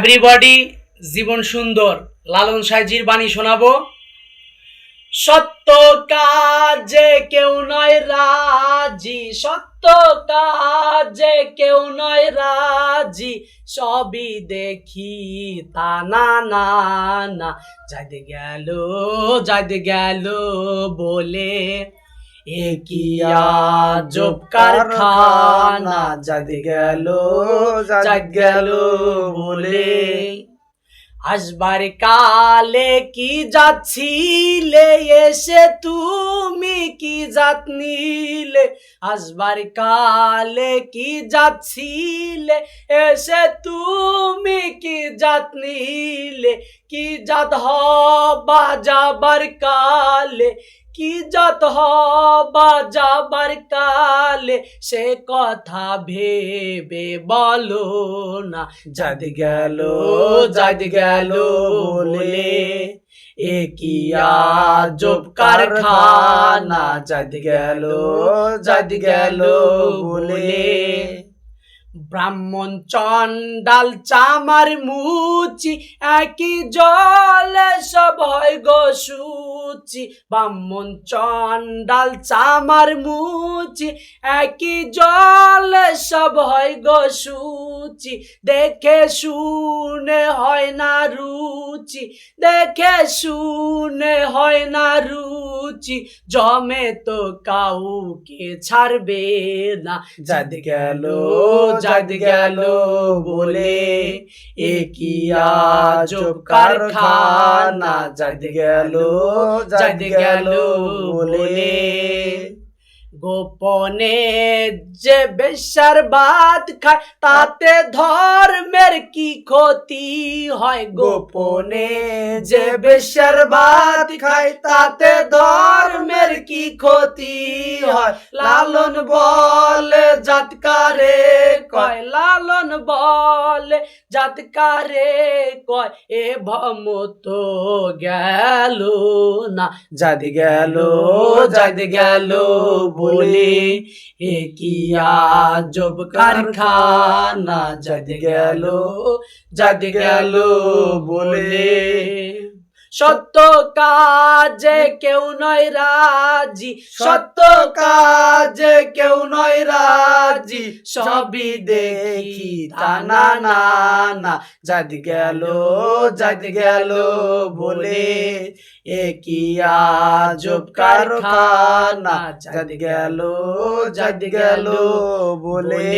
Everybody, জীবন সুন্দর লালন সাইজির বাণী শোনাবো। সত্য কাজে কেউ নয় রাজি, সত্য কাজে কেউ নয় রাজি, সবই দেখি তা না না না। যাইতে গেল বলে এ কি আজব কারখানা, যাইতে গেল বলে। আসবার কালে কি যাচ্ছিলে এসে তুমি কি জাত নিলে, আসবার কালে কি যাচ্ছিলে এসে তুমি কি জাত নিলে, কি জাত হবা যাবার কালে, কি জাত হবা যাবার কালে, সে কথা ভেবে বলো না। যাইতে গেল বলে এ কি আজব কারখানা, যাইতে গেল বলে। ব্রাহ্মণ চন্ডাল চামার মুচি একই জলে সব হয় গো সুচি, ব্রাহ্মণ চন্ডাল চামার মুচি একই জলে সব হয় গো সুচি। দেখে শুনে হয় না রুচি, দেখে শুনে হয় না রুচি, জমে তো কাউকে ছাড়বে না। যাইতে গেল বলে এ কি আজব কারখানা, যাইতে গেল বলে। গোপনে যে বেশ্যার ভাত খায় তাতে ধর্মের কি ক্ষতি হয়, গোপনে যে বেশ্যার ভাত খায় তাতে ধর্মের কি ক্ষতি হয়। লালন বলে জাতকারে কয়, লালন বলে জাতকারে কয়, এ ভম তো গেল না। যাইতে গেল বলে এ কি আজব কারখানা, যাইতে গেল বলে। সত্য কাজে কেউ নয় রাজি, সত্য কাজে কেউ নয় রাজি, সবই দেখি তা না না না। যাইতে গেল বলে এ কি আজব কারখানা, যাইতে গেল বলে।